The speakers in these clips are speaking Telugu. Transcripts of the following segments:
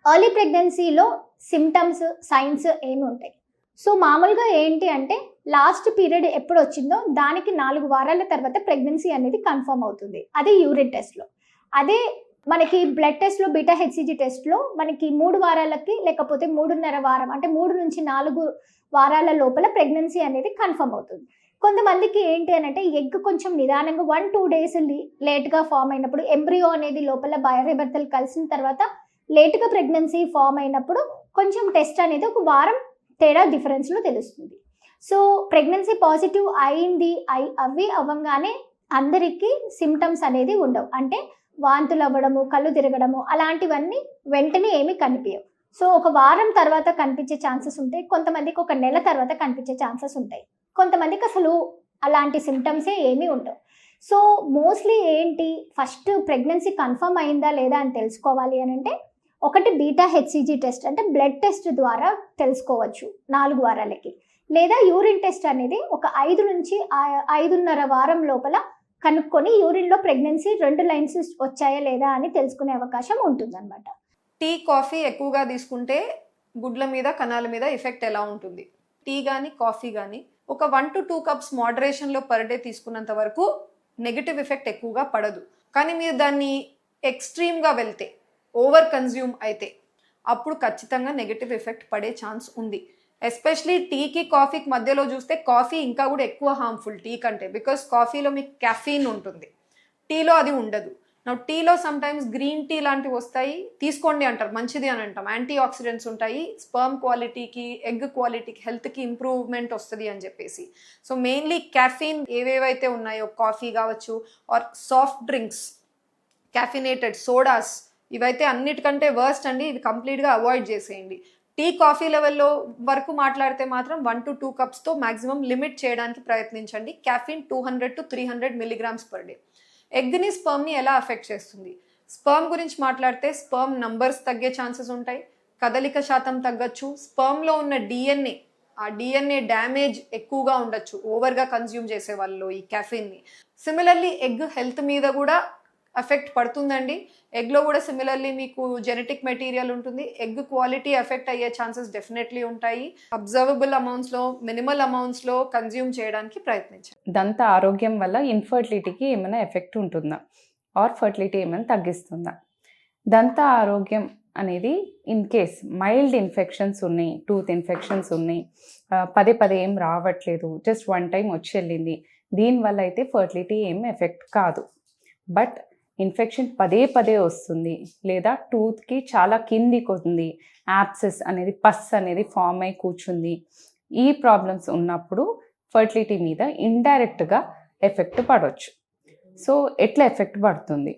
ఎర్లీ ప్రెగ్నెన్సీలో సిమ్టమ్స్, సైన్స్ ఏమి ఉంటాయి? సో మామూలుగా ఏంటి అంటే లాస్ట్ పీరియడ్ ఎప్పుడు వచ్చిందో దానికి 4 వారాల తర్వాత ప్రెగ్నెన్సీ అనేది కన్ఫర్మ్ అవుతుంది. అది యూరిన్ టెస్ట్లో. అదే మనకి బ్లడ్ టెస్ట్లో బీటా హెచ్సిజీ టెస్ట్లో మనకి 3 వారాలకి లేకపోతే 3.5 వారం అంటే 3 నుంచి 4 వారాల లోపల ప్రెగ్నెన్సీ అనేది కన్ఫర్మ్ అవుతుంది. కొంతమందికి ఏంటి అని అంటే ఎగ్ కొంచెం నిదానంగా 1-2 డేస్ లేట్గా ఫామ్ అయినప్పుడు ఎంబ్రియో అనేది లోపల భార్యాభర్తలు కలిసిన తర్వాత లేట్గా ప్రెగ్నెన్సీ ఫామ్ అయినప్పుడు కొంచెం టెస్ట్ అనేది ఒక వారం తేడా డిఫరెన్స్లో తెలుస్తుంది. సో ప్రెగ్నెన్సీ పాజిటివ్ అయింది అవ్వంగానే అందరికీ సిమ్టమ్స్ అనేది ఉండవు. అంటే వాంతులు అవ్వడము, కళ్ళు తిరగడము అలాంటివన్నీ వెంటనే ఏమీ కనిపించవు. సో ఒక వారం తర్వాత కనిపించే ఛాన్సెస్ ఉంటాయి. కొంతమందికి ఒక నెల తర్వాత కనిపించే ఛాన్సెస్ ఉంటాయి. కొంతమందికి అసలు అలాంటి సిమ్టమ్సే ఏమీ ఉండవు. సో మోస్ట్లీ ఏంటి, ఫస్ట్ ప్రెగ్నెన్సీ కన్ఫర్మ్ అయిందా లేదా అని తెలుసుకోవాలి అని అంటే ఒకటి బీటా హెచ్సిజీ టెస్ట్ అంటే బ్లడ్ టెస్ట్ ద్వారా తెలుసుకోవచ్చు 4 వారాలకి. లేదా యూరిన్ టెస్ట్ అనేది ఒక 5 నుంచి 5.5 వారం లోపల కనుక్కొని యూరిన్లో ప్రెగ్నెన్సీ 2 లైన్స్ వచ్చాయా లేదా అని తెలుసుకునే అవకాశం ఉంటుందన్నమాట. టీ, కాఫీ ఎక్కువగా తీసుకుంటే గుడ్ల మీద, కణాల మీద ఎఫెక్ట్ ఎలా ఉంటుంది? టీ కానీ కాఫీ కానీ ఒక 1 to 2 కప్స్ మోడరేషన్లో పర్ డే తీసుకున్నంత వరకు నెగిటివ్ ఎఫెక్ట్ ఎక్కువగా పడదు. కానీ మీరు దాన్ని ఎక్స్ట్రీమ్గా వెళ్తే, ఓవర్ కన్జ్యూమ్ అయితే అప్పుడు ఖచ్చితంగా నెగిటివ్ ఎఫెక్ట్ పడే ఛాన్స్ ఉంది. ఎస్పెషలీ టీకి కాఫీకి మధ్యలో చూస్తే కాఫీ ఇంకా కూడా ఎక్కువ హార్మ్ఫుల్ టీ కంటే. బికాస్ కాఫీలో మీకు కెఫీన్ ఉంటుంది, టీలో అది ఉండదు. నా టీలో సమ్టైమ్స్ గ్రీన్ టీ లాంటివి వస్తాయి, తీసుకోండి అంటారు, మంచిది అని అంటాం. యాంటీ ఆక్సిడెంట్స్ ఉంటాయి, స్పర్మ్ క్వాలిటీకి, ఎగ్ క్వాలిటీకి, హెల్త్కి ఇంప్రూవ్మెంట్ వస్తుంది అని చెప్పేసి. సో మెయిన్లీ కెఫీన్ ఏవేవైతే ఉన్నాయో, కాఫీ కావచ్చు or soft drinks, caffeinated sodas, ఇవైతే అన్నిటికంటే వర్స్ట్ అండి. ఇవి కంప్లీట్గా అవాయిడ్ చేసేయండి. టీ, కాఫీ లెవెల్లో వరకు మాట్లాడితే మాత్రం 1 to 2 కప్స్తో మ్యాక్సిమం లిమిట్ చేయడానికి ప్రయత్నించండి. Caffeine 200 to 300 milligrams per day. ఎగ్ని, స్పర్మ్ని ఎలా అఫెక్ట్ చేస్తుంది? స్పర్మ్ గురించి మాట్లాడితే స్పర్మ్ నంబర్స్ తగ్గే ఛాన్సెస్ ఉంటాయి, కదలిక శాతం తగ్గచ్చు, స్పర్మ్లో ఉన్న డిఎన్ఏ, ఆ డిఎన్ఏ డ్యామేజ్ ఎక్కువగా ఉండొచ్చు ఓవర్గా కన్జ్యూమ్ చేసే వాళ్ళు ఈ కెఫీన్ని. సిమిలర్లీ ఎగ్ హెల్త్ మీద కూడా ఎఫెక్ట్ పడుతుందండి. ఎగ్లో కూడా సిమిలర్లీ మీకు జెనెటిక్ మెటీరియల్ ఉంటుంది. ఎగ్ క్వాలిటీ ఎఫెక్ట్ అయ్యే ఛాన్సెస్ డెఫినెట్లీ ఉంటాయి. అబ్జర్వబుల్ అమౌంట్స్లో, మినిమల్ అమౌంట్స్లో కన్జ్యూమ్ చేయడానికి ప్రయత్నించండి. దంత ఆరోగ్యం వల్ల ఇన్ఫర్టిలిటీకి ఏమైనా ఎఫెక్ట్ ఉంటుందా, ఆర్ ఫర్టిలిటీ ఏమైనా తగ్గిస్తుందా? దంత ఆరోగ్యం అనేది ఇన్ కేస్ మైల్డ్ ఇన్ఫెక్షన్స్ ఉన్నాయి, టూత్ ఇన్ఫెక్షన్స్ ఉన్నాయి, పదే పదే ఏం రావట్లేదు, జస్ట్ 1 time వచ్చి వెళ్ళింది, దీనివల్ల అయితే ఫర్టిలిటీ ఏం ఎఫెక్ట్ కాదు. బట్ ఇన్ఫెక్షన్ పదే పదే వస్తుంది, లేదా టూత్కి చాలా కిందికి ఉంది, యాప్సెస్ అనేది, పస్ అనేది ఫామ్ అయి కూర్చుంది, ఈ ప్రాబ్లమ్స్ ఉన్నప్పుడు ఫర్టిలిటీ మీద ఇండైరెక్ట్గా ఎఫెక్ట్ పడవచ్చు. సో ఎట్లా ఎఫెక్ట్ పడుతుంది?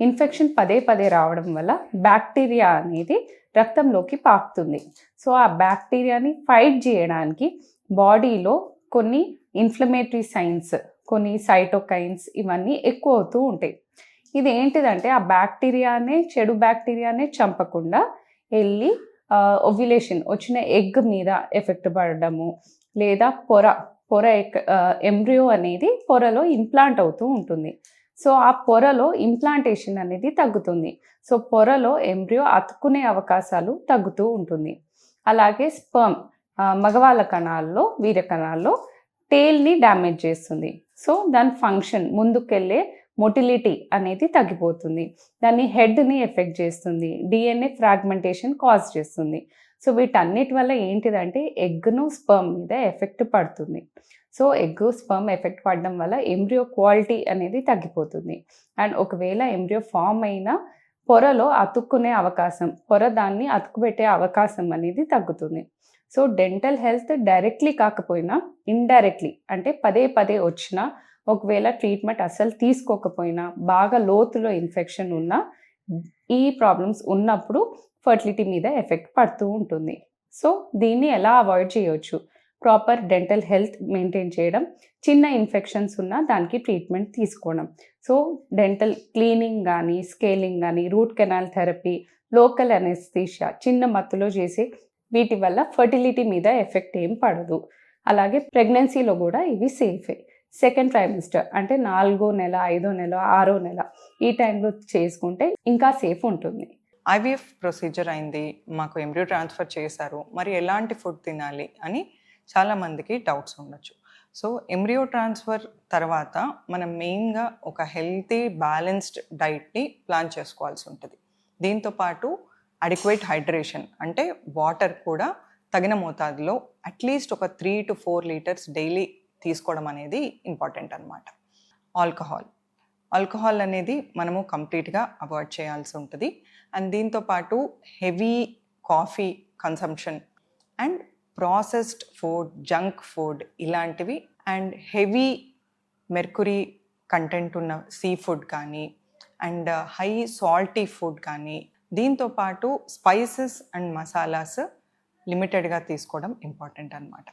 ఇన్ఫెక్షన్ పదే పదే రావడం వల్ల బ్యాక్టీరియా అనేది రక్తంలోకి పాకుతుంది. సో ఆ బ్యాక్టీరియాని ఫైట్ చేయడానికి బాడీలో కొన్ని ఇన్ఫ్లమేటరీ సైన్స్, కొన్ని సైటోకైన్స్, ఇవన్నీ ఎక్కువ అవుతూ ఉంటాయి. ఇది ఏంటిదంటే ఆ బ్యాక్టీరియానే, చెడు బ్యాక్టీరియానే చంపకుండా వెళ్ళి ఓవ్యులేషన్ వచ్చిన ఎగ్ మీద ఎఫెక్ట్ పడడము, లేదా పొర ఎంబ్రియో అనేది పొరలో ఇంప్లాంట్ అవుతూ ఉంటుంది. సో ఆ పొరలో ఇంప్లాంటేషన్ అనేది తగ్గుతుంది. సో పొరలో ఎంబ్రియో అతుక్కునే అవకాశాలు తగ్గుతూ ఉంటుంది. అలాగే స్పర్మ్ మగవాళ్ళ కణాల్లో, వీర్య కణాల్లో టేల్ని డ్యామేజ్ చేస్తుంది. సో దాని ఫంక్షన్, ముందుకెళ్ళే మొటిలిటీ అనేది తగ్గిపోతుంది. దాన్ని హెడ్ని ఎఫెక్ట్ చేస్తుంది, డిఎన్ఏ ఫ్రాగ్మెంటేషన్ కాజ్ చేస్తుంది. సో వీటన్నిటి వల్ల ఏంటిదంటే ఎగ్ను, స్పర్మ్ మీద ఎఫెక్ట్ పడుతుంది. సో ఎగ్, స్పర్మ్ ఎఫెక్ట్ పడడం వల్ల ఎంబ్రియో క్వాలిటీ అనేది తగ్గిపోతుంది. అండ్ ఒకవేళ ఎంబ్రియో ఫామ్ అయినా పొరలో అతుక్కునే అవకాశం, పొర దాన్ని అతుకుపెట్టే అవకాశం అనేది తగ్గుతుంది. సో డెంటల్ హెల్త్ డైరెక్ట్లీ కాకపోయినా ఇండైరెక్ట్లీ, అంటే పదే పదే వచ్చినా, ఒకవేళ ట్రీట్మెంట్ అస్సలు తీసుకోకపోయినా, బాగా లోతులో ఇన్ఫెక్షన్ ఉన్నా, ఈ ప్రాబ్లమ్స్ ఉన్నప్పుడు ఫర్టిలిటీ మీద ఎఫెక్ట్ పడుతూ ఉంటుంది. సో దీన్ని ఎలా అవాయిడ్ చేయవచ్చు? ప్రాపర్ డెంటల్ హెల్త్ మెయింటైన్ చేయడం, చిన్న ఇన్ఫెక్షన్స్ ఉన్నా దానికి ట్రీట్మెంట్ తీసుకోవడం. సో డెంటల్ క్లీనింగ్ కానీ, స్కేలింగ్ కానీ, root canal therapy, local anaesthesia, చిన్న మత్తులో చేసే వీటి వల్ల ఫర్టిలిటీ మీద ఎఫెక్ట్ ఏం పడదు. అలాగే ప్రెగ్నెన్సీలో కూడా ఇవి సేఫే. సెకండ్ ట్రైమిస్టర్ అంటే 4వ నెల, 5వ నెల, 6వ నెల, ఈ టైంలో చేసుకుంటే ఇంకా సేఫ్ ఉంటుంది. ఐవీఎఫ్ ప్రొసీజర్ అయింది, మాకు ఎంబ్రియో ట్రాన్స్ఫర్ చేశారు, మరి ఎలాంటి ఫుడ్ తినాలి అని చాలామందికి డౌట్స్ ఉండొచ్చు. సో ఎంబ్రియో ట్రాన్స్ఫర్ తర్వాత మనం మెయిన్గా ఒక హెల్తీ బ్యాలెన్స్డ్ డైట్ని ప్లాన్ చేసుకోవాల్సి ఉంటుంది. దీంతోపాటు అడిక్వేట్ హైడ్రేషన్ అంటే వాటర్ కూడా తగిన మోతాదులో అట్లీస్ట్ ఒక 3 to 4 లీటర్స్ డైలీ తీసుకోవడం అనేది ఇంపార్టెంట్ అనమాట. ఆల్కహాల్ అనేది మనము కంప్లీట్గా అవాయిడ్ చేయాల్సి ఉంటుంది. అండ్ దీంతోపాటు heavy coffee consumption and processed food, junk food ఇలాంటివి, అండ్ హెవీ మెర్కురీ కంటెంట్ ఉన్న సీ ఫుడ్ కానీ అండ్ హై సాల్టీ ఫుడ్ కానీ, దీంతోపాటు స్పైసెస్ అండ్ మసాలాస్ లిమిటెడ్గా తీసుకోవడం ఇంపార్టెంట్ అనమాట.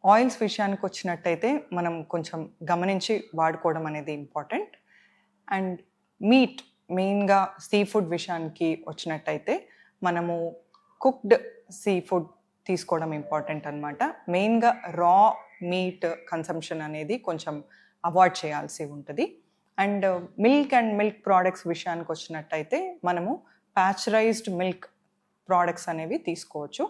ఆయిల్స్ విషయానికి వచ్చినట్టయితే మనం కొంచెం గమనించి వాడుకోవడం అనేది ఇంపార్టెంట్. అండ్ మీట్, మెయిన్గా సీ ఫుడ్ విషయానికి వచ్చినట్టయితే మనము కుక్డ్ సీ ఫుడ్ తీసుకోవడం ఇంపార్టెంట్ అనమాట. మెయిన్గా రా మీట్ కన్సంప్షన్ అనేది కొంచెం అవాయిడ్ చేయాల్సి ఉంటుంది. అండ్ మిల్క్ ప్రోడక్ట్స్ విషయానికి వచ్చినట్టయితే మనము ప్యాస్చరైజ్డ్ మిల్క్ ప్రోడక్ట్స్ అనేవి తీసుకోవచ్చు.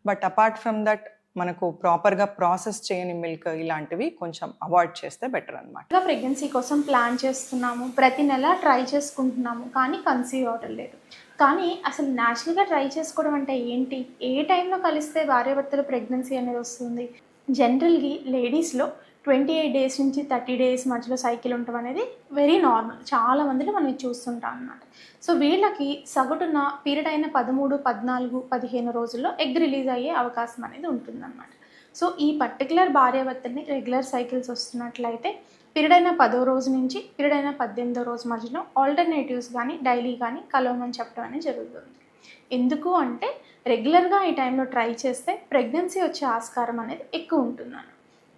బట్ అపార్ట్ ఫ్రమ్ దట్ మనకు ప్రాపర్గా ప్రాసెస్ చేయని మిల్క్ ఇలాంటివి కొంచెం అవాయిడ్ చేస్తే బెటర్ అనమాట. ప్రెగ్నెన్సీ కోసం ప్లాన్ చేస్తున్నాము, ప్రతి నెల ట్రై చేసుకుంటున్నాము, కానీ కన్సీవ్ అవ్వడం లేదు. కానీ అసలు న్యాచురల్గా ట్రై చేసుకోవడం అంటే ఏంటి, ఏ టైంలో కలిస్తే భార్యాభర్తలు ప్రెగ్నెన్సీ అనేది వస్తుంది? జనరల్గా లేడీస్లో 28 డేస్ నుంచి 30 డేస్ మధ్యలో సైకిల్ ఉండటం అనేది వెరీ నార్మల్, చాలా మందిలో మనం చూస్తుంటాం అన్నమాట. సో వీళ్ళకి సగటున పీరియడ్ అయిన 13, 14, 15 రోజుల్లో ఎగ్ రిలీజ్ అయ్యే అవకాశం అనేది ఉంటుందన్నమాట. సో ఈ పర్టికులర్ భార్యాభర్తల్ని రెగ్యులర్ సైకిల్స్ వస్తున్నట్లయితే పీరియడ్ అయిన 10వ రోజు నుంచి పీరియడ్ అయిన 18వ రోజు మధ్యలో ఆల్టర్నేటివ్స్ కానీ డైలీ కానీ కలవమని చెప్పడం అనేది జరుగుతుంది. ఎందుకు అంటే రెగ్యులర్గా ఈ టైంలో ట్రై చేస్తే ప్రెగ్నెన్సీ వచ్చే ఆస్కారం అనేది ఎక్కువ ఉంటుందన్నమాట.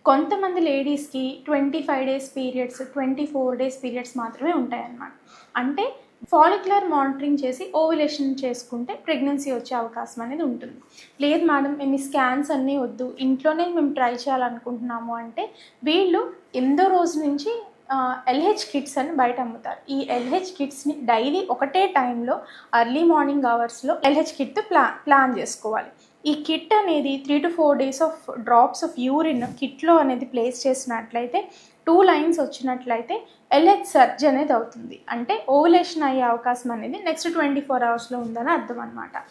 కొంతమంది లేడీస్కి 25 డేస్ పీరియడ్స్, 24 డేస్ పీరియడ్స్ మాత్రమే ఉంటాయన్నమాట. అంటే ఫాలిక్యులర్ మానిటరింగ్ చేసి ఓవ్యులేషన్ చేసుకుంటే ప్రెగ్నెన్సీ వచ్చే అవకాశం అనేది ఉంటుంది. లేదు మేడం, మేము ఈ స్కాన్స్ అన్నీ వద్దు, ఇంట్లోనే మేము ట్రై చేయాలనుకుంటున్నాము అంటే వీళ్ళు 8వ రోజు నుంచి LH కిట్స్ అని బయట అమ్ముతారు. ఈ LH కిట్స్ని డైలీ ఒకటే టైంలో ఎర్లీ మార్నింగ్ అవర్స్లో LH కిట్ ప్లాన్ చేసుకోవాలి. ఈ కిట్ అనేది 3 to 4 days of drops of urine కిట్లో అనేది ప్లేస్ చేసినట్లయితే 2 లైన్స్ వచ్చినట్లయితే LH సర్జ్ అనేది అవుతుంది. అంటే ఓవులేషన్ అయ్యే అవకాశం అనేది నెక్స్ట్ 24 అవర్స్లో ఉందని అర్థం అనమాట.